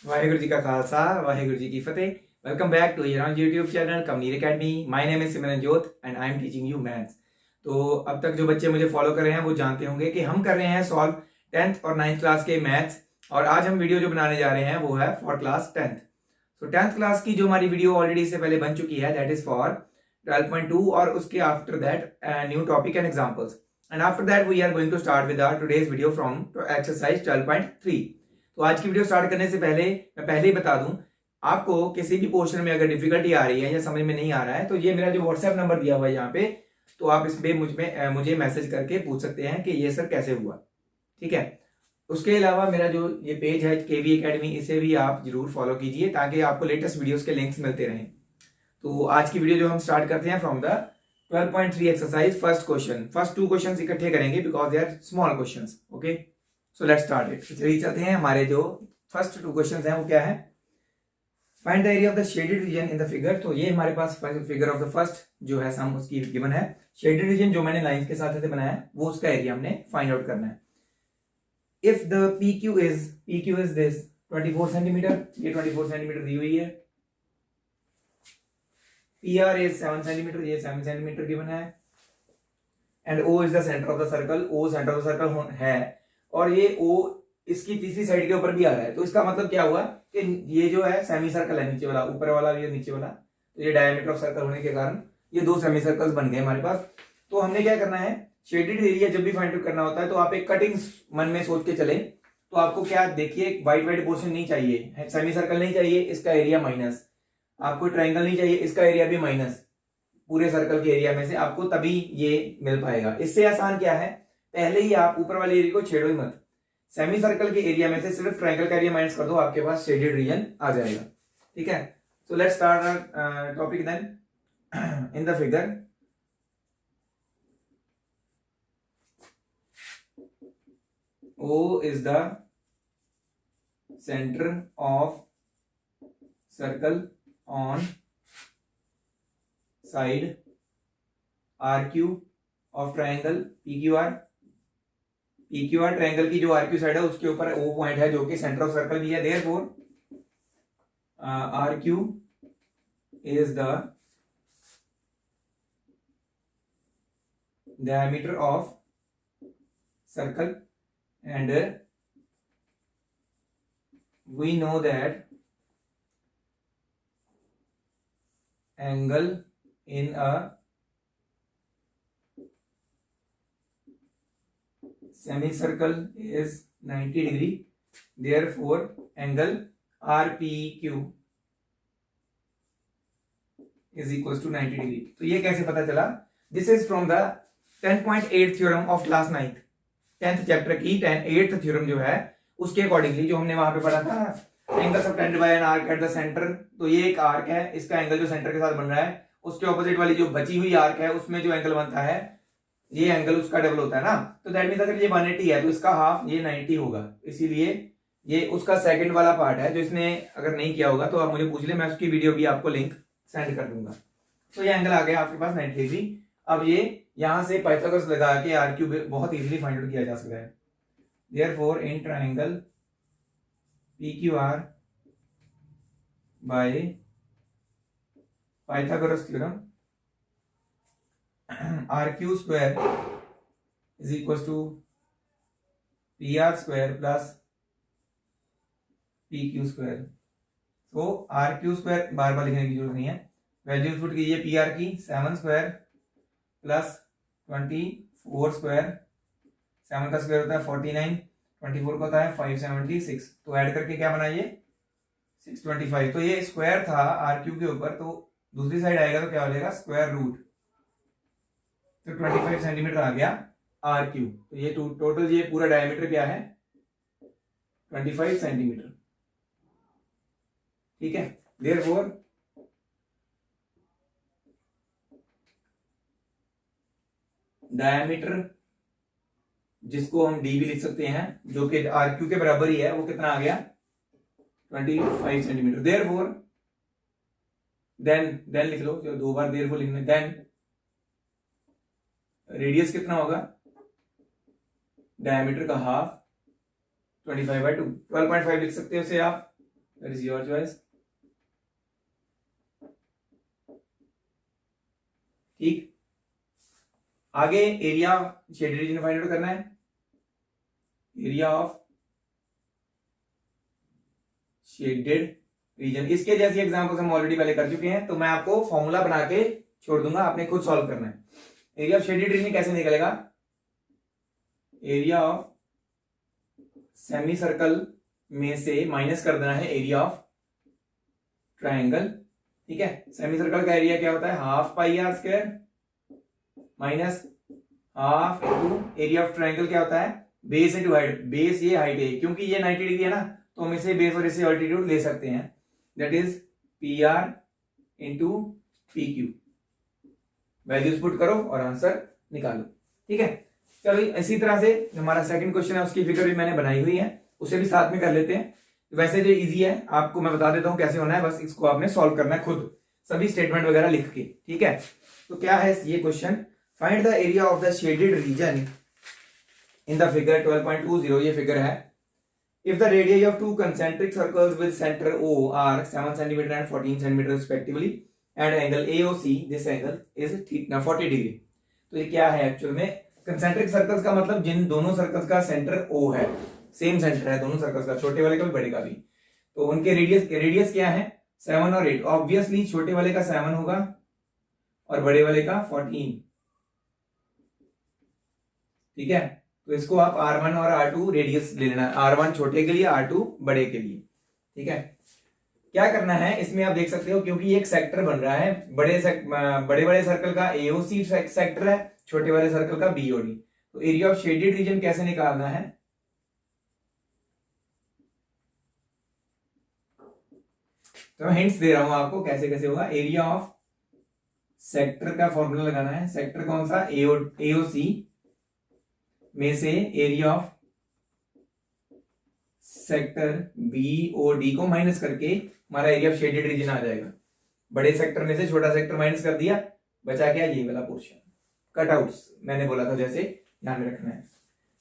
वाहेगुरु जी का खालसा वाहेगुरु जी की फतेह। Welcome back to your YouTube channel Kamneer academy. My name is Simranjot and I am teaching you maths. तो अब तक जो बच्चे मुझे फॉलो कर रहे हैं वो जानते होंगे कि हम कर रहे हैं सॉल्व 10th और 9th क्लास के मैथ्स। और आज हम वीडियो जो बनाने जा रहे हैं वो है फॉर क्लास 10th। तो 10th क्लास की जो हमारी वीडियो ऑलरेडी इससे पहले बन चुकी है दैट इज फॉर 12.2 और उसके after that new topic and examples. And after that we are going to start with our today's video from exercise 12.3। तो आज की वीडियो स्टार्ट करने से पहले मैं पहले ही बता दूं, आपको किसी भी पोर्शन में अगर डिफिकल्टी आ रही है या समझ में नहीं आ रहा है तो ये मेरा जो व्हाट्सएप नंबर दिया हुआ है यहाँ पे, तो आप इस पे मुझे मैसेज करके पूछ सकते हैं कि ये सर कैसे हुआ। ठीक है। उसके अलावा मेरा जो ये पेज है केवी एकेडमी, इसे भी आप जरूर फॉलो कीजिए ताकि आपको लेटेस्ट वीडियोस के लिंक्स मिलते रहें। तो आज की वीडियो जो हम स्टार्ट करते हैं from the 12.3 exercise first question. First two questions इकट्ठे करेंगे because they are small questions. Okay, so let's start it. चलिए चलते हैं। हमारे जो फर्स्ट टू क्वेश्चंस हैं वो क्या है, find the area of the shaded reason in the figure. तो ये हमारे पास फिगर ऑफ द फर्स्ट जो है सम उसकी गिवन है। शेडेड रीजन जो मैंने लाइंस के साथ बनाया है वो उसका एरिया हमने फाइंड आउट करना है। If the PQ is this 24 centimetre, ये 24 सेंटीमीटर दी हुई है। PR इज 7 सेंटीमीटर, ये 7 सेंटीमीटर गिवन है। And O is the centre of the circle, O centre of the circle है और ये O इसकी तीसरी साइड के ऊपर भी आ रहा है। तो इसका मतलब क्या हुआ कि ये जो है सेमी सर्कल है, नीचे वाला, ऊपर वाला भी है नीचे वाला, तो ये डायमीटर ऑफ सर्कल होने के कारण ये दो सेमी सर्कल्स बन गए हमारे पास। तो हमने क्या करना है, शेडेड एरिया जब भी फाइंड आउट करना होता है तो आप एक कटिंग मन में सोच के चले। तो आपको क्या देखिए, वाइट पोर्शन नहीं चाहिए, सेमी सर्कल नहीं चाहिए, इसका एरिया माइनस, आपको ट्राइंगल नहीं चाहिए, इसका एरिया भी माइनस, पूरे सर्कल के एरिया में से आपको तभी ये मिल पाएगा। इससे आसान क्या है, पहले ही आप ऊपर वाले एरिया को छेड़ो ही मत, सेमी सर्कल के एरिया में से सिर्फ ट्रायंगल का एरिया माइनस कर दो, आपके पास शेडेड रीजन आ जाएगा। ठीक है। So let's start topic then. In the figure O is the center of circle on side RQ of triangle PQR। Triangle की जो RQ साइड है उसके ऊपर O पॉइंट है जो कि सेंटर ऑफ सर्कल भी है। Therefore RQ is the diameter of circle and we know that angle in a semicircle is 90 degree, therefore angle RPQ is equals to 90 degree। तो ये कैसे पता चला, this is from the 10.8 theorem of class 9th 10th chapter की 8th theorem जो है उसके accordingly जो हमने वहां पे पढ़ा था, angle subtended bye an arc eight the centre. तो ये एक आर्क है, इसका एंगल जो सेंटर के साथ बन रहा है उसके ऑपोजिट वाली जो बची हुई आर्क है उसमें जो एंगल बनता है ये एंगल उसका डबल होता है ना। तो दैट मींस अगर ये 180 है तो इसका हाफ ये 90 होगा, इसीलिए ये उसका सेकंड वाला पार्ट है। जो इसने अगर नहीं किया होगा तो आप मुझे पूछ ले, मैं उसकी वीडियो भी आपको लिंक सेंड कर दूंगा। तो ये एंगल आ गया आपके पास 90 डिग्री। अब ये यहां से पाइथागोरस लगा के आरक्यू बहुत इजीली फाइंड आउट किया जा सकता है। Therefore in triangle PQR by Pythagoras theorem RQ square is equal to PR square plus PQ square. तो RQ स्क्वायर बार बार लिखने की जरूरत नहीं है, वैल्यूज पुट कीजिए PR की 7 स्क्वायर प्लस 24 स्क्वायर, 7 का स्क्वायर होता है 49, 24 का होता है 576, तो ऐड करके क्या बना ये 625। तो ये स्क्वायर था RQ के ऊपर, तो दूसरी साइड आएगा तो क्या हो जाएगा स्क्वायर रूट, तो 25 सेंटीमीटर आ गया RQ। तो ये टोटल ये पूरा डायमीटर क्या है 25 सेंटीमीटर। ठीक है। देयरफॉर डायमीटर जिसको हम डी भी लिख सकते हैं जो कि RQ के बराबर ही है, वो कितना आ गया 25 सेंटीमीटर। देयरफॉर देन लिख लो, जो दो बार देयरफॉर लिखना, देन रेडियस कितना होगा डायमीटर का हाफ 25/2, 12.5 लिख सकते हो इसे आप। That is your choice. ठीक, आगे area shaded region find out करना है। एरिया ऑफ शेडेड रीजन, इसके जैसी एग्जांपल्स हम ऑलरेडी पहले कर चुके हैं, तो मैं आपको फॉर्मूला बना के छोड़ दूंगा, आपने खुद सॉल्व करना है। एरिया ऑफ शेडेड रीजन कैसे निकलेगा? एरिया ऑफ सेमी सर्कल में से माइनस कर देना है एरिया ऑफ ट्राइंगल। ठीक है, सेमी सर्कल का एरिया क्या होता है? Half pi r square minus half into area of triangle क्या होता है? Base into height. बेस ये हाइट है, क्योंकि ये 90 डिग्री है ना, तो हम इसे बेस और इसे ऑल्टीट्यूड ले सकते हैं। That is P R into P Q. Values put करो और आंसर निकालो। ठीक है, चलो इसी तरह से हमारा सेकंड क्वेश्चन है, उसकी फिगर भी मैंने बनाई हुई है, उसे भी साथ में कर लेते हैं। वैसे जो इजी है आपको मैं बता देता हूं कैसे होना है, बस इसको आपने सॉल्व करना है खुद, सभी स्टेटमेंट वगैरह लिख के। ठीक है, तो क्या है ये question? Find the area of the shaded reason in the figure 12.20। ये फिगर है। If the radii of two concentric circles with center O are 7 cm and 14 cm respectively and angle AOC, this angle is 40 degree. तो ये क्या है actual में? Concentric circles का मतलब जिन दोनों सर्कल्स का सेंटर O है, सेम सेंटर है दोनों सर्कल्स का, छोटे वाले का भी बड़े का भी, तो उनके रेडियस क्या है? 7 और 8। ऑब्वियसली छोटे वाले का 7 होगा और बड़े वाले का 14। ठीक है, तो इसको आप R1 और R2 रेडियस ले लेना, R1 छोटे के लिए, R2 बड़े के लिए। ठीक है, क्या करना है इसमें आप देख सकते हो, क्योंकि एक सेक्टर बन रहा है, बड़े सर्कल का AOC सेक्टर है, छोटे वाले सर्कल का BOD। तो एरिया ऑफ शेडेड रीजन कैसे निकालना है? तो मैं हिंट्स दे रहा हूं आपको कैसे कैसे होगा। एरिया ऑफ सेक्टर का फॉर्मूला लगाना है। सेक्टर कौन सा? AOC में से एरिया ऑफ सेक्टर BOD को माइनस करके हमारा एरिया ऑफ शेडेड रीजन आ जाएगा। बड़े सेक्टर में से छोटा सेक्टर माइनस कर दिया, बचा क्या? ये वाला पोर्शन, कटआउट्स मैंने बोला था, जैसे ध्यान में रखना है।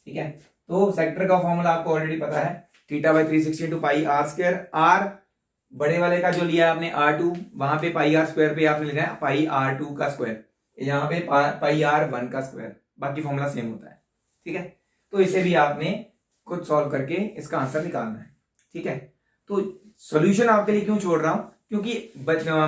ठीक है, तो सेक्टर का फॉर्मूला आपको ऑलरेडी पता है, θ/360 × पाई आर स्क्वायर। आर बड़े वाले का जो लिया आपने R2, वहां पे पाई आर स्क्वायर पे आपने लिखा है पाई R2 का स्क्वायर, यहाँ पे पाई R1 का स्क्वायर, बाकी फॉर्मूला सेम होता है। ठीक है, तो इसे भी आपने खुद सॉल्व करके इसका आंसर निकालना है। ठीक है, तो सॉल्यूशन आपके लिए क्यों छोड़ रहा हूं? क्योंकि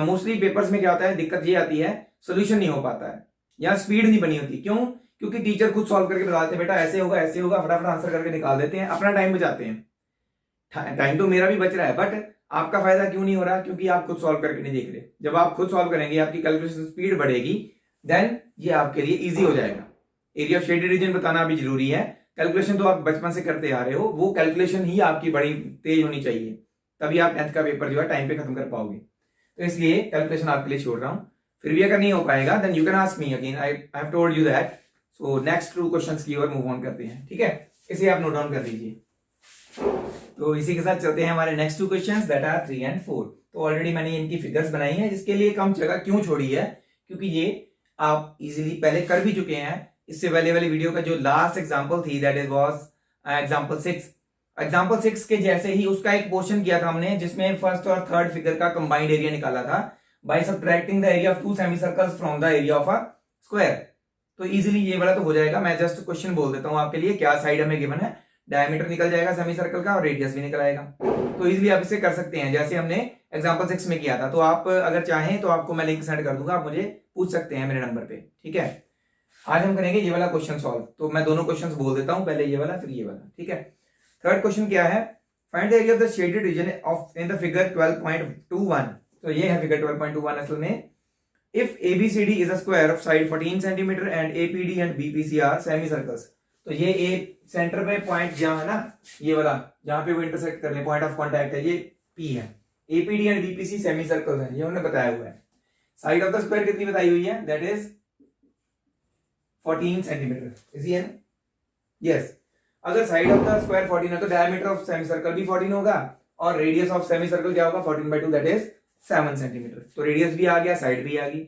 मोस्टली पेपर्स में क्या होता है, दिक्कत ये आती है, सॉल्यूशन नहीं हो पाता है या स्पीड नहीं बनी होती। क्यों? क्योंकि टीचर खुद सॉल्व करके बताते हैं, बेटा ऐसे होगा ऐसे होगा, फटाफट आंसर करके निकाल देते हैं, अपना टाइम बचाते हैं। टाइम तो मेरा भी बच रहा है, बट आपका फायदा क्यों नहीं हो रहा? क्योंकि आप खुद सॉल्व करके नहीं देख रहे। जब आप खुद सॉल्व करेंगे, आपकी कैलकुलेशन स्पीड बढ़ेगी, देन ये आपके लिए इजी हो जाएगा। एरिया ऑफ शेडेड रीजन बताना भी जरूरी है। कैलकुलेशन तो आप बचपन से करते आ रहे हो, वो कैलकुलेशन ही आपकी बड़ी तेज होनी चाहिए, तभी आप 10th का पेपर जो है टाइम पे खत्म कर पाओगे। तो इसलिए कैलकुलेशन आपके लिए छोड़ रहा हूं। फिर भी अगर नहीं हो पाएगा, then you can ask me again, I have told you that. So next 2 questions की ओर मूव ऑन करते हैं। ठीक है, इसे आप नोट डाउन कर लीजिए। तो इसी के साथ चलते हैं हमारे next 2 questions, that are 3 and 4। तो ऑलरेडी मैंने इनकी फिगर्स बनाई है, जिसके लिए कम जगह क्यों छोड़ी है? क्योंकि ये आप इजीली पहले कर भी चुके हैं। इससे पहले वाली वीडियो का जो लास्ट एग्जांपल थी, that is was example 6। Example 6 के जैसे ही उसका एक पोर्शन किया था हमने, जिसमें फर्स्ट और थर्ड फिगर का कंबाइंड एरिया निकाला था by subtracting the area of 2 semi circles from the area of a square. तो इजीली ये वाला तो हो जाएगा। मैं जस्ट क्वेश्चन बोल देता हूं आपके लिए, क्या साइड हमें गिवन है, डायमीटर निकल जाएगा सेमी सर्कल का और रेडियस भी निकल आएगा। तो इजीली आप इसे कर सकते हैं, जैसे हमने एग्जांपल 6 में किया था। तो आप अगर चाहें तो आपको मैं लिंक सेंड कर दूंगा, आप मुझे पूछ सकते हैं मेरे नंबर पे। ठीक है, आज हम करेंगे ये वाला क्वेश्चन सॉल्व। तो मैं दोनों क्वेश्चंस बोल देता हूं, पहले ये वाला फिर ये वाला। ठीक है, थर्ड क्वेश्चन क्या है? Find the area of the shaded region of in the figure 12.21। तो ये है फिगर 12.21 असल में। If ABCD is a square of side 14 centimetre and APD and BPC are semicircles. तो ये ए सेंटर पे पॉइंट जहां है ना, ये वाला जहां पे वो इंटरसेक्ट कर रहे हैं, पॉइंट ऑफ कांटेक्ट है, ये P है। APD and BPC semi circles हैं, ये उन्होंने बताया हुआ है। साइड ऑफ द स्क्वायर कितनी बताई हुई है? That is 14 centimetre. इसी है ना? यस। अगर साइड ऑफ द स्क्वायर 14 है तो डायमीटर ऑफ सेमी सर्कल भी 14 होगा और रेडियस ऑफ सेमी सर्कल क्या होगा? 14/2 दैट इज 7 सेंटीमीटर। तो रेडियस भी आ गया, साइड भी आ गई।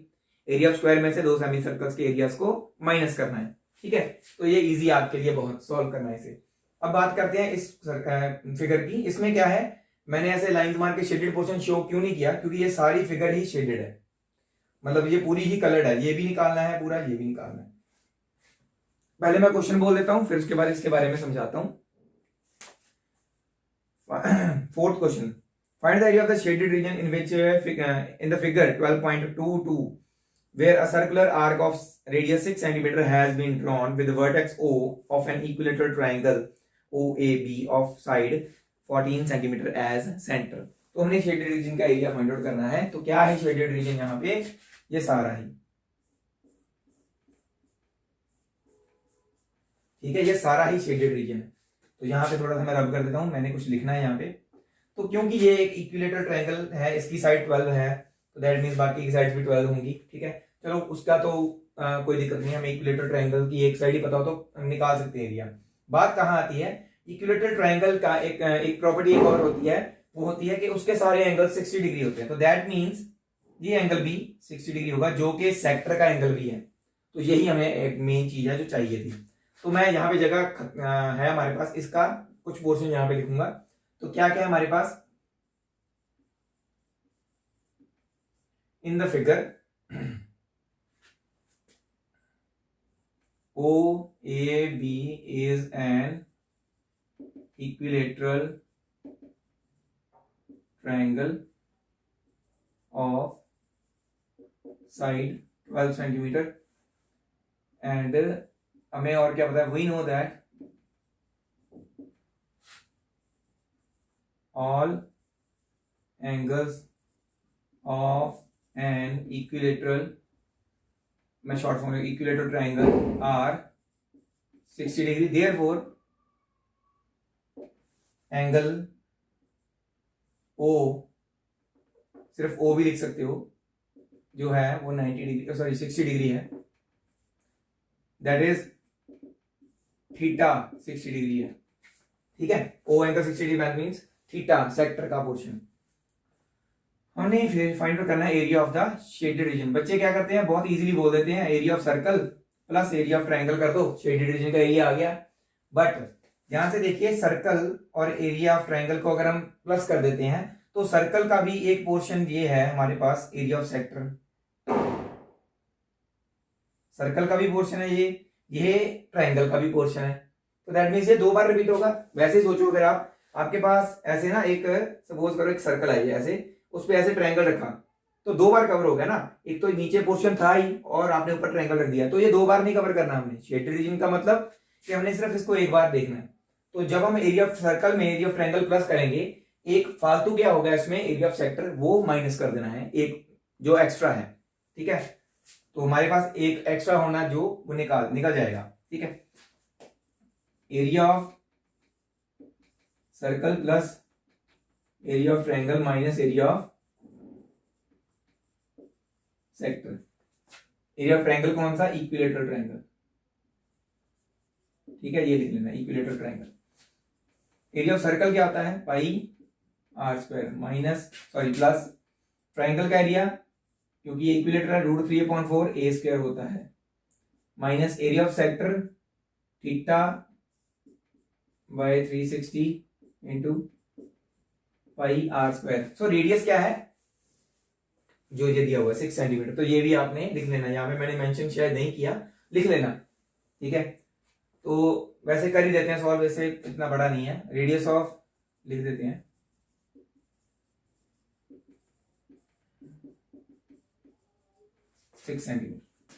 एरिया ऑफ स्क्वायर में से 2 सेमी सर्कल्स के एरियाज को माइनस करना है। ठीक है, तो ये इजी आपके लिए बहुत सॉल्व करना है इसे। अब बात करते हैं इस फिगर की। इसमें क्या है, मैंने ऐसे लाइंस मार के शेडेड पोर्शन शो क्यों नहीं किया, क्योंकि ये सारी फिगर ही शेडेड है, मतलब ये पूरी ही कलर्ड है, ये भी निकालना है पूरा, ये भी निकालना है। पहले मैं क्वेश्चन बोल देता हूं, फिर उसके बाद इसके बारे में समझाता हूं। Fourth question, find the area of the shaded reason in which in the figure 12.22 where a circular arc of radius 6 cm has been drawn with the vertex O of an equilateral triangle OAB of side 14 cm as center। तो हमने shaded region का area find out करना है। तो क्या है shaded region यहाँ पे, ये सारा ही, ठीक है, ये सारा ही शेडेड रीजन है। तो यहाँ पे थोड़ा सा मैं रब कर देता हूं, मैंने कुछ लिखना है यहाँ पे। तो क्योंकि ये एक इक्विलेटरल ट्रायंगल है, इसकी साइड 12 है, तो दैट मींस बाकी की साइड्स भी 12 होंगी, ठीक है। चलो उसका तो कोई दिक्कत नहीं है, हमें इक्विलेटरल ट्रायंगल की एक साइड ही पता हो तो हम निकाल सकते हैं एरिया। बात कहाँ आती है, इक्विलेटरल ट्रायंगल का एक प्रॉपर्टी एक और होती है, वो होती है कि उसके सारे एंगल 60 डिग्री होते हैं। तो दैट मीन्स ये एंगल भी 60 डिग्री होगा, जो कि सेक्टर का एंगल भी है। तो यही हमें एक मेन चीज है जो चाहिए थी। तो मैं यहाँ पे जगह है हमारे पास, इसका कुछ पोर्शन यहाँ पे लिखूंगा। तो क्या क्या है हमारे पास, in the figure OAB is an equilateral triangle of side 12 centimeter and हमें और क्या पता है, we know that all angles of an equilateral, मैं शॉर्ट फॉर्म में equilateral triangle are 60 degree, therefore angle O, सिर्फ ओ भी लिख सकते हो, जो है वो 90 डिग्री, सॉरी 60 डिग्री है, दैट इज थीटा 60 डिग्री है, ठीक है। O angle 60 degree that means theta sector का पोर्शन। हमने फिर फाइंड आउट करना है area of the shaded region. बच्चे क्या करते हैं, बहुत इजीली बोल देते हैं area of circle plus area of triangle कर दो, शेडेड रीजन का एरिया आ गया। बट ध्यान से देखिए, सर्कल और एरिया ऑफ ट्रायंगल को अगर हम प्लस कर देते हैं तो सर्कल का भी एक पोर्शन ये है हमारे पास, एरिया ऑफ सेक्टर, सर्कल का भी पोर्शन है ये ट्रायंगल का भी पोर्शन है। तो दैट मीन्स ये दो बार रिपीट होगा। वैसे ही सोचो, अगर आपके पास ऐसे ना एक सपोज करो एक सर्कल आई है, ऐसे उस पे ऐसे ट्रायंगल रखा तो दो बार कवर हो गया ना, एक तो नीचे पोर्शन था ही और आपने ऊपर ट्रायंगल रख दिया, तो ये दो बार नहीं कवर करना हमने। शेडेड रीजन का मतलब कि हमने सिर्फ इसको एक बार देखना है। तो जब हम एरिया ऑफ सर्कल में एरिया ऑफ ट्रायंगल प्लस करेंगे, एक फालतू क्या होगा इसमें, एरिया ऑफ सेक्टर, वो माइनस कर देना है, एक जो एक्स्ट्रा है, ठीक है। तो हमारे पास एक एक्स्ट्रा होना जो वो निकल जाएगा, ठीक है। Area of circle plus area of triangle minus area of sector. Area of triangle कौन सा, इक्विलेटरल ट्रायंगल, ठीक है, ये लिख लेना equilateral triangle. Area of circle क्या होता है, pi r square minus sorry plus triangle का एरिया, क्योंकि ये इक्विलेटरल है, √3/4 a स्क्वायर होता है, minus area of sector theta by 360 into pi r square. So radius क्या है, जो ये दिया हुआ है 6 सेंटीमीटर, तो ये भी आपने लिख लेना, यहाँ पे मैंने मेंशन शायद नहीं किया, लिख लेना, ठीक है। तो वैसे कर ही देते हैं सॉल्व, वैसे इतना बड़ा नहीं है। रेडियस ऑफ लिख देते हैं 6 सेंटीमीटर।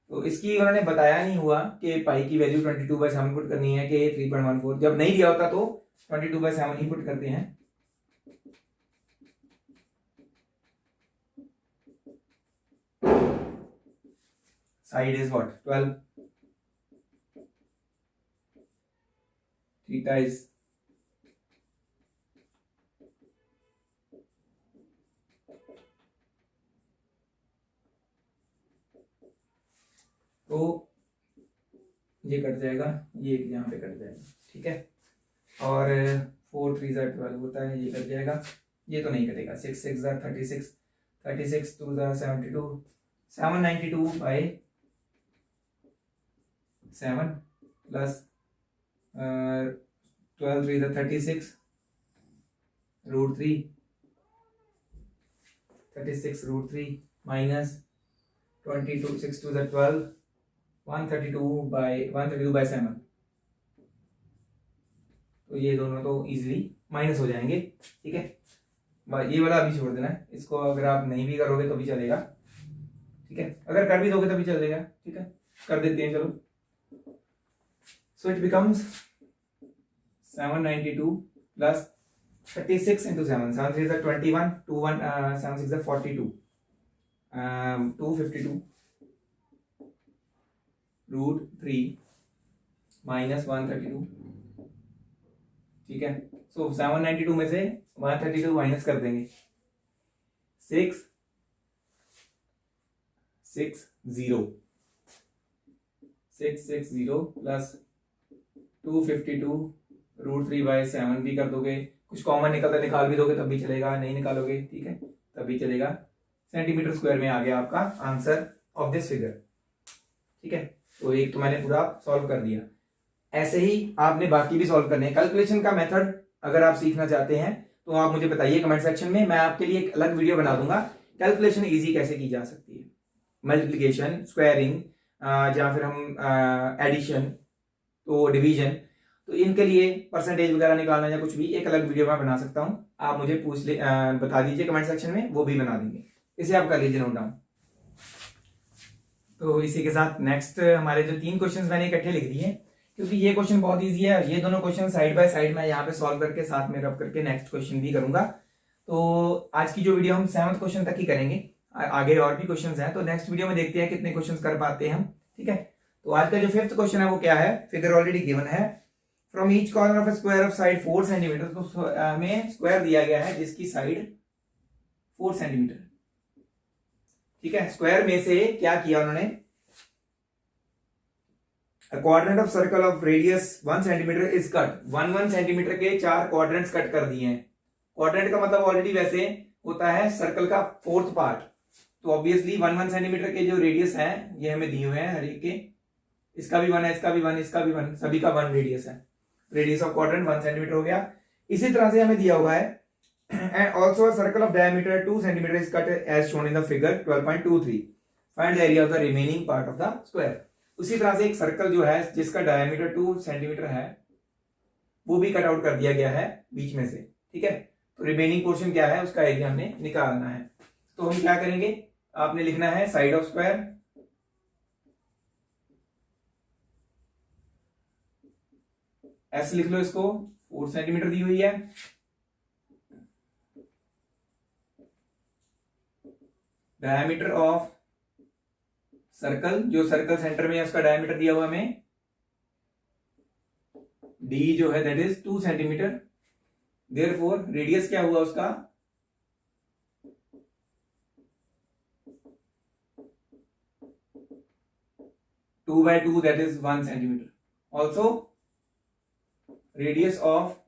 तो इसकी उन्होंने बताया नहीं हुआ कि पाई की वैल्यू 22/7 पुट करनी है कि 3.14, जब नहीं दिया होता तो 22/7 ही पुट करते हैं। Side is what, 12, theta is तो ये कट जाएगा, ये यहाँ पे कट जाएगा, ठीक है। और 4 3 12 होता है, ये कट जाएगा, ये तो नहीं कटेगा। 6 6 36, 36 2 72, 792/7 प्लस 12 3 36, √3, 36 √3 माइनस 22, 6 2 12, 132/7। तो ये दोनों तो इजीली माइनस हो जाएंगे, ठीक है। ये वाला अभी छोड़ देना है, इसको अगर आप नहीं भी करोगे तो भी चलेगा, ठीक है। अगर कर भी दोगे तो भी चलेगा, ठीक है। कर देते हैं, चलो। So it becomes 792 plus 36 into 7, 7 3 is 21, 2 1 7 6 is 42, 252 √3 minus 132, ठीक है। सो 792 में से 132 माइनस कर देंगे, 6 6 0 6 6 0 प्लस 252 √3/7 भी कर दोगे, कुछ कॉमन निकलता निकाल भी दोगे तब भी चलेगा, नहीं निकालोगे ठीक है तब भी चलेगा। सेंटीमीटर स्क्वायर में आ गया आपका आंसर ऑफ दिस फिगर, ठीक है। तो एक तो मैंने पूरा सॉल्व कर दिया, ऐसे ही आपने बाकी भी सॉल्व करने हैं। कैलकुलेशन का मेथड अगर आप सीखना चाहते हैं तो आप मुझे बताइए कमेंट सेक्शन में, मैं आपके लिए एक अलग वीडियो बना दूंगा कैलकुलेशन इजी कैसे की जा सकती है, मल्टीप्लिकेशन, स्क्वायरिंग, या फिर हम एडिशन, तो डिवीजन, तो इनके लिए परसेंटेज वगैरह निकालना या कुछ भी एक अलग वीडियो मैं बना सकता हूं। आप मुझे बता दीजिए कमेंट सेक्शन में, वो भी बना देंगे, इसे आप कर लीजिए नोट डाउन। तो इसी के साथ नेक्स्ट हमारे जो 3 क्वेश्चन मैंने इकट्ठे लिख दिए, क्योंकि ये क्वेश्चन बहुत इजी है और ये दोनों क्वेश्चन साइड बाय साइड मैं यहाँ पे सॉल्व करके साथ में रब करके नेक्स्ट क्वेश्चन भी करूंगा। तो आज की जो वीडियो हम 7th क्वेश्चन तक ही करेंगे, आगे और भी क्वेश्चन हैं, तो नेक्स्ट वीडियो में देखते हैं कितने क्वेश्चन कर पाते हैं हम, ठीक है। तो आज का जो 5th क्वेश्चन है वो क्या है, फिगर ऑलरेडी गिवन है। From each corner of A square of side 4 centimetre, तो हमें स्क्वायर दिया गया है जिसकी साइड 4 सेंटीमीटर, ठीक है। स्क्वायर में से क्या किया उन्होंने, quadrant of circle of radius 1 centimetre is cut, 1 centimetre के 4 क्वाड्रेंट्स कट कर दिए हैं। क्वाड्रेंट का मतलब ऑलरेडी वैसे होता है सर्कल का 4th पार्ट, तो ऑब्वियसली 1 सेंटीमीटर के जो रेडियस है ये हमें दिए हुए हैं हर एक के, इसका भी 1 है, इसका भी 1, इसका भी 1, सभी का 1 रेडियस है। रेडियस ऑफ क्वाड्रेंट 1 सेंटीमीटर हो गया। इसी तरह से हमें दिया हुआ है and also circle of diameter 2 centimetre is cut as shown in the figure 12.23, find the area of the remaining part of the square. उसी तरह से एक सर्कल जो है जिसका डायमीटर 2 सेंटीमीटर है वो भी कट आउट कर दिया गया है बीच में से, ठीक है। तो रिमेनिंग पोर्शन क्या है उसका एरिया हमने निकालना है। तो हम क्या करेंगे, आपने लिखना है साइड ऑफ स्क्वायर, एस लिख लो इसको, 4 सेंटीमीटर दी हुई है, डायमीटर ऑफ सर्कल, जो सर्कल सेंटर में है उसका डायमीटर दिया हुआ हमें, डी जो है that is 2 centimetre, therefore radius क्या हुआ उसका 2/2 that is 1 centimetre. Also radius of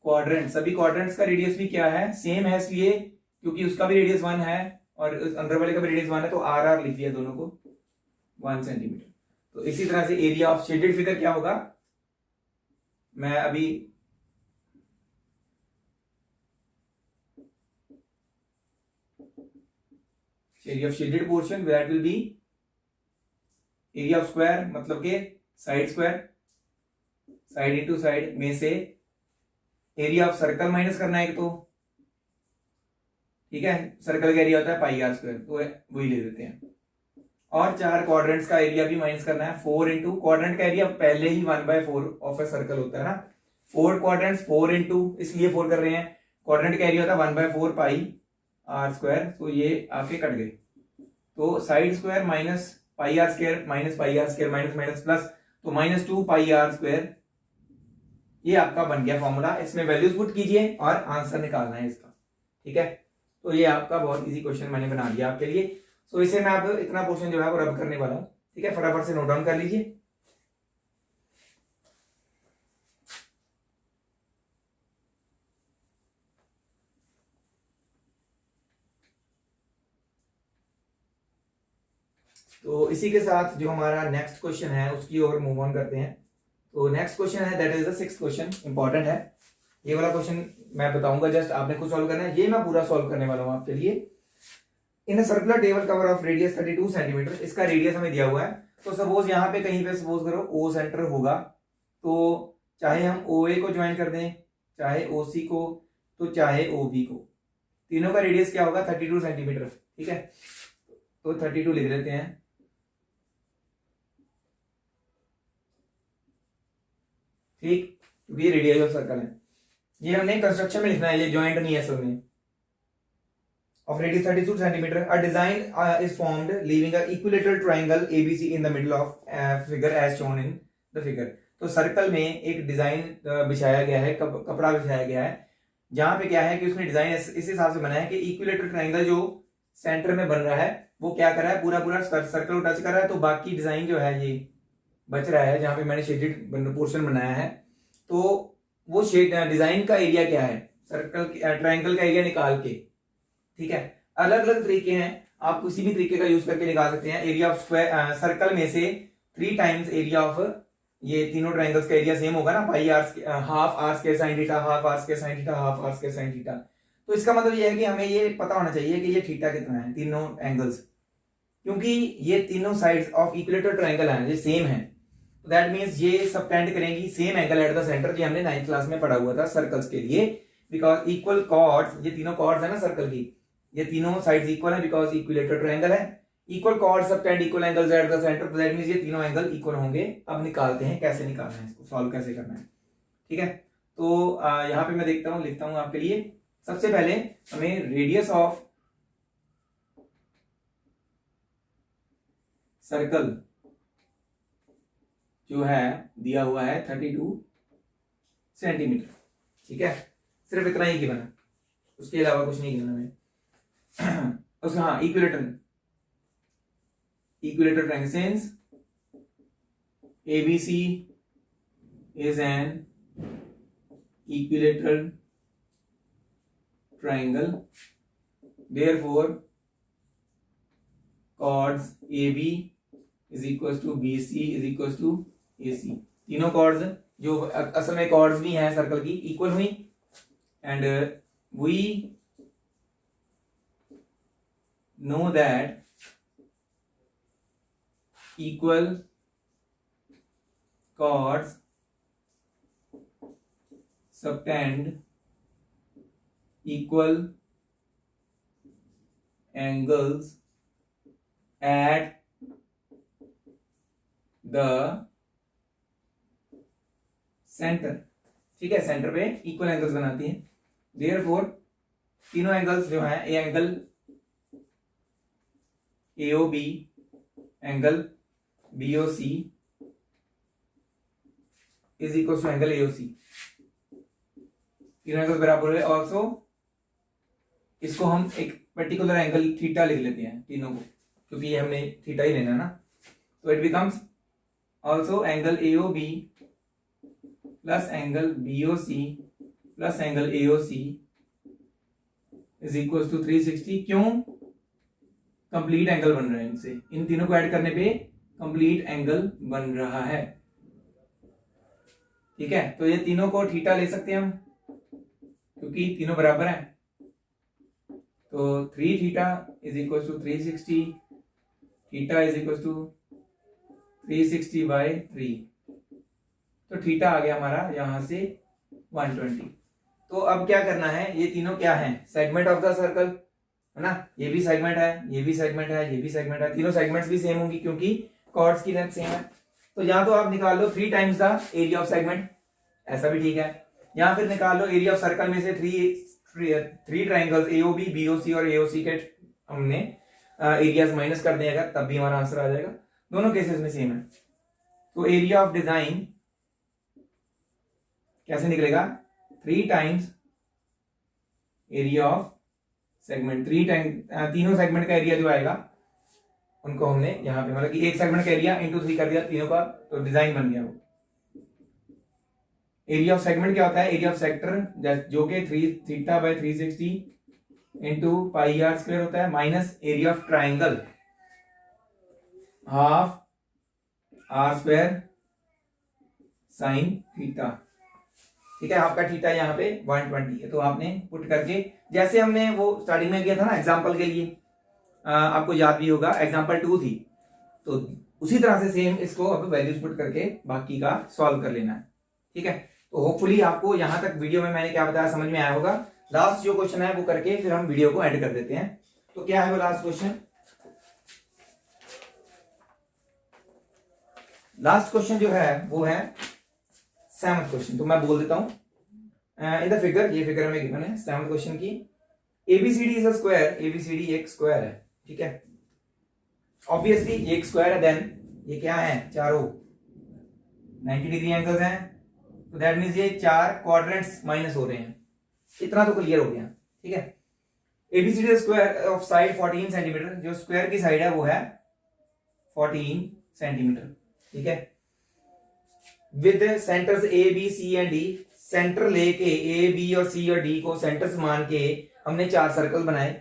quadrant, सभी क्वाड्रेंट्स का रेडियस भी क्या है, सेम है, इसलिए क्योंकि उसका भी रेडियस 1 है और अंदर वाले का भी रेडियस 1 है, तो आर लिख दिया दोनों को 1 सेंटीमीटर। तो इसी तरह से एरिया ऑफ शेडेड फिगर क्या होगा, मैं अभी area of shaded portion that will be area of square, मतलब के side square, side into side में से एरिया ऑफ सर्कल माइनस करना है तो, ठीक है। सर्कल का एरिया होता है πr², तो वही ले देते हैं। और 4 क्वाड्रेंट्स का एरिया भी माइनस करना है, 4 इंटू क्वाड्रेंट का एरिया पहले ही 1/4 ऑफ ए सर्कल होता है ना, 4 क्वाड्रेंट्स 4 इंटू, इसलिए 4 कर रहे हैं, क्वाड्रेंट का एरिया होता है 1/4 πr², तो ये आपके कट गए। तो side square minus πr² minus πr² minus minus plus, तो -2 πr², ये आपका बन गया फॉर्मूला। इसमें वैल्यूज पुट कीजिए और आंसर निकालना है इसका, ठीक है। तो ये आपका बहुत इजी क्वेश्चन मैंने बना दिया आपके लिए। सो इसे मैं अब इतना पोर्शन जो है वो रब करने वाला हूं, ठीक है। फटाफट से नोट डाउन कर लीजिए। तो इसी के साथ जो हमारा नेक्स्ट क्वेश्चन है उसकी ओर मूव ऑन करते हैं। तो नेक्स्ट क्वेश्चन है that is the 6th question, important है ये वाला क्वेश्चन, मैं बताऊंगा, जस्ट आपने खुद सॉल्व करना है। ये मैं पूरा सॉल्व करने वाला हूं आपके लिए। In a circular table cover of radius 32 centimetre, इसका रेडियस हमें दिया हुआ है। तो सपोज यहाँ पे कहीं पे सपोज करो ओ सेंटर होगा, तो चाहे हम ओ ए को ज्वाइन कर दें, चाहे ओ सी को, तो चाहे ओ बी को, तीनों का रेडियस क्या होगा 32 सेंटीमीटर। ठीक है, तो 32 लिख लेते हैं। ठीक, क्योंकि ये रेडियस ऑफ सर्कल है। ये हमने कंस्ट्रक्शन में लिखना है, ये ज्वाइंट नहीं है असल में। of radius 32 centimeter, a design is formed leaving a equilateral triangle ABC in the middle of figure as shown in the figure। तो सर्कल में एक डिजाइन बिछाया गया है, कपड़ा बिछाया गया है, जहां पे क्या है कि उसने डिजाइन इस हिसाब से बनाया है कि इक्विलेटरल ट्रायंगल जो सेंटर में बन रहा है वो क्या कर रहा है, पूरा पूरा सर्कल को टच कर रहा है। तो बाकी डिजाइन जो है ये बच रहा है, जहां पे मैंने शेडेड पोर्शन बनाया है। तो वो शेड डिजाइन का एरिया क्या है, सर्कल ट्रायंगल का एरिया निकाल के। ठीक है, अलग अलग तरीके हैं, आप किसी भी तरीके का यूज करके निकाल सकते हैं। एरिया ऑफ स्क्वायर सर्कल में से 3 टाइम्स एरिया ऑफ ये तीनों ट्रायंगल्स का एरिया सेम होगा ना, pi r half r square sine theta, half r square sine theta, half r square sine theta. तो इसका मतलब ये है कि हमें ये पता होना चाहिए कि ये थीटा कितना है तीनों एंगल्स, क्योंकि ये तीनों साइड्स ऑफ इक्विलेटरल ट्रायंगल है, ये सेम है। तो दैट मींस ये सबटेंड करेंगी same angle eight the centre, जो हमने 9th क्लास में पढ़ा हुआ था सर्कल्स के लिए। बिकॉज इक्वल कॉर्ड्स, ये तीनों कॉर्ड्स है ना सर्कल की, ये तीनों साइड्स इक्वल है बिकॉज इक्विलेटरल ट्रायंगल है। Equal chords subtend equal angles at the centre, तो दैट मींस ये तीनों एंगल इक्वल होंगे। अब निकालते हैं कैसे निकालना है, इसको सॉल्व कैसे करना है। ठीक है, तो यहां पे मैं देखता हूं, लिखता हूं आपके लिए। सबसे पहले हमें रेडियस ऑफ सर्कल जो है दिया हुआ है 32 सेंटीमीटर। ठीक है, सिर्फ इतना ही गिवन है, उसके अलावा कुछ नहीं गिवन हमें। उसका हाँ, equilateral triangle since ABC is an equilateral triangle, therefore chords AB is equals to BC is equals to AC। तीनों chords जो असल में chords भी हैं सर्कल की इक्वल हुई, and we know that equal chords subtend equal angles at the center। ठीक है, सेंटर पे इक्वल एंगल्स बनाती हैं। देयरफॉर तीनों एंगल्स जो हैं, ये angle AOB, angle BOC is equal to angle AOC, तीनों एंगल्स बराबर है। ऑल्सो इसको हम एक पर्टिकुलर एंगल थीटा लिख लेते हैं तीनों को, क्योंकि ये हमने थीटा ही लेना है ना। तो it becomes also angle AOB plus angle BOC plus angle AOC is equal to 360। क्यों? कंप्लीट एंगल बन रहा है इनसे, इन तीनों को ऐड करने पे कंप्लीट एंगल बन रहा है। ठीक है, तो ये तीनों को थीटा ले सकते हैं हम, क्योंकि तीनों बराबर हैं। तो 3 theta is equal to 360, theta is equal to 360 by 3। तो थीटा आ गया हमारा यहां से 120। तो अब क्या करना है, ये तीनों क्या है, सेगमेंट ऑफ द सर्कल है ना। ये भी सेगमेंट है, ये भी सेगमेंट है, ये भी सेगमेंट है, तीनों सेगमेंट्स भी सेम होंगी क्योंकि कॉर्ड्स की लेंथ सेम है। तो या तो आप निकाल लो 3 times the area of segment, ऐसा भी ठीक है, या फिर निकाल लो एरिया ऑफ सर्कल में से 3 ट्राइंगल्स AOB, BOC और AOC के हमने एरियाज माइनस कर दिया, तब भी हमारा आंसर आ जाएगा। दोनों केसेस में सेम है। तो एरिया ऑफ डिजाइन कैसे निकलेगा, 3 times area of segment. 3 time तीनों सेगमेंट का एरिया जो आएगा उनको हमने यहां पे, मतलब कि एक सेगमेंट का एरिया इंटू 3 कर दिया तीनों का, तो डिजाइन बन गया वो। एरिया ऑफ सेगमेंट क्या होता है, एरिया ऑफ सेक्टर जो कि 3 theta by 360 into pi r square होता है, minus area of triangle half r square sine theta. ठीक है, आपका थीटा यहाँ पे 120 है, तो आपने पुट करके जैसे हमने वो स्टार्टिंग में किया था ना एग्जाम्पल के लिए, आपको याद भी होगा एग्जाम्पल 2 थी, तो उसी तरह से सेम इसको अब वैल्यूज पुट करके बाकी का सॉल्व कर लेना है। ठीक है, तो होपफुली आपको यहां तक वीडियो में मैंने क्या बताया समझ में आया होगा। लास्ट जो क्वेश्चन है वो करके फिर हम वीडियो को एंड कर देते हैं। तो क्या है वो लास्ट क्वेश्चन? लास्ट क्वेश्चन जो है वो है 7th क्वेश्चन, तो मैं बोल देता हूं इन द फिगर, ये फिगर हमें गिवन है 7th क्वेश्चन की। ABCD is a square, ABCD एक स्क्वायर है, ठीक है, ऑब्वियसली एक स्क्वायर है, देन ये क्या है, चारों 90 डिग्री एंगल्स हैं, तो दैट मींस ये 4 क्वाड्रेंट्स माइनस हो रहे हैं, इतना तो क्लियर हो गया। ठीक है, ABCD square of side 14 centimetre, जो स्क्वायर की साइड है वो है 14 सेंटीमीटर। ठीक है, with centres A B C and D, centre लेके ए बी और सी और डी को सेंटर्स मान के हमने 4 सर्कल बनाए।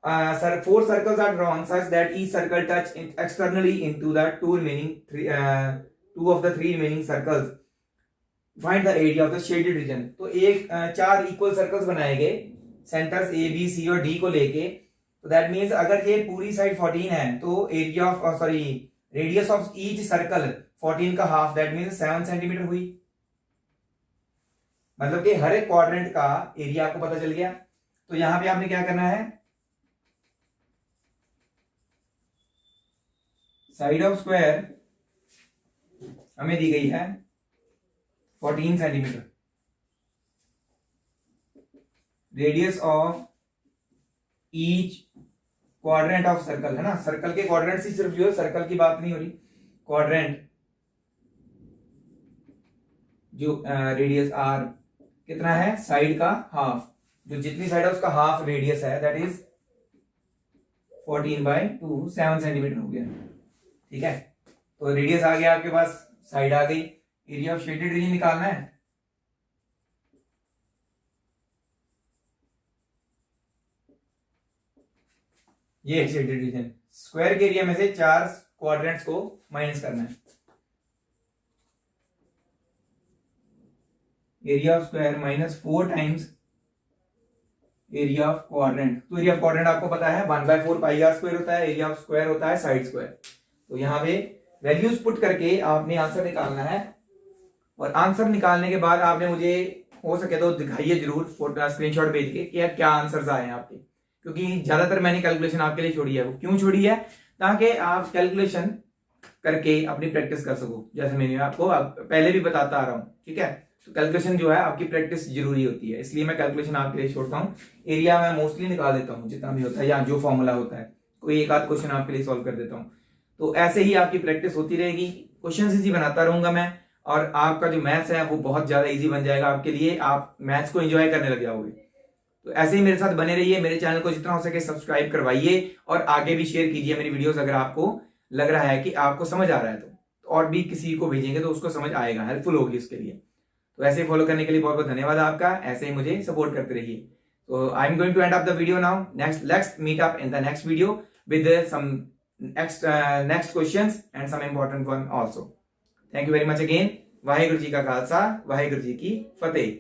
Sir 4 circles are drawn such that each circle touch externally into the two of the 3 remaining circles. Find the area of the shaded region. तो एक 4 इक्वल सर्कल्स बनाए गए सेंटर्स ए बी सी और D को लेके, तो that means अगर ये पूरी साइड 14 है तो area of radius of each circle 14 का हाफ, दैट मीन्स 7 सेंटीमीटर हुई। मतलब कि हर एक क्वाड्रेंट का एरिया आपको पता चल गया। तो यहां पे आपने क्या करना है, साइड ऑफ स्क्वायर हमें दी गई है 14 centimetre, radius of each quadrant of circle, है ना, सर्कल के क्वाड्रेंट ही सिर्फ जो है, सर्कल की बात नहीं हो रही, क्वाड्रेंट जो रेडियस आर कितना है, साइड का हाफ, जो जितनी साइड है उसका हाफ रेडियस है, दैट इज 14/2, 7 सेंटीमीटर हो गया। ठीक है, तो रेडियस आ गया आपके पास, साइड आ गई, एरिया ऑफ शेडेड रीजन निकालना है। ये शेडेड रीजन, स्क्वायर के एरिया में से 4 क्वाड्रेंट्स को माइनस करना है। Area of square minus 4 times area of quadrant. तो एरिया ऑफ क्वाड्रेंट आपको पता है 1/4 पाई आर स्क्वायर होता है, एरिया ऑफ स्क्वायर होता है साइड स्क्वायर। तो यहाँ पे वैल्यूज पुट करके आपने आंसर निकालना है, और आंसर निकालने के बाद आपने मुझे हो सके तो दिखाइए जरूर फोटो स्क्रीनशॉट भेज के कि क्या आंसर्स आए हैं आपके, क्योंकि ज्यादातर मैंने कैलकुलेशन आपके लिए छोड़ी है। वो क्यों छोड़ी है? ताकि आप कैलकुलेशन करके अपनी प्रैक्टिस कर सको, जैसे मैंने आपको पहले भी बताता आ रहा हूँ। ठीक है, तो कैलकुलेशन जो है आपकी प्रैक्टिस जरूरी होती है, इसलिए मैं कैलकुलेशन आपके लिए छोड़ता हूँ। एरिया मैं मोस्टली निकाल देता हूँ जितना भी होता है, या जो फॉर्मूला होता है कोई एक आध क्वेश्चन आपके लिए सॉल्व कर देता हूँ। तो ऐसे ही आपकी प्रैक्टिस होती रहेगी, क्वेश्चन इजी बनाता रहूंगा मैं, और आपका जो मैथ्स है वो बहुत ज्यादा इजी बन जाएगा आपके लिए, आप मैथ्स को एंजॉय करने लग जाओगे। तो ऐसे ही मेरे साथ बने रहिए, मेरे चैनल को जितना हो सके सब्सक्राइब करवाइए, और आगे भी शेयर कीजिए मेरी वीडियोस, अगर आपको लग रहा है कि आपको समझ आ रहा है तो और भी किसी को भेजेंगे तो उसको समझ आएगा, हेल्पफुल होगी उसके लिए। तो ऐसे फॉलो करने के लिए बहुत बहुत धन्यवाद आपका, ऐसे ही मुझे सपोर्ट करते रहिए। तो I am going to end up the video now, let's meet up in the next video with some next questions and some important one also. Thank you very much again. Waheguru ji का खालसा, वाहेगुरु जी की फतेह।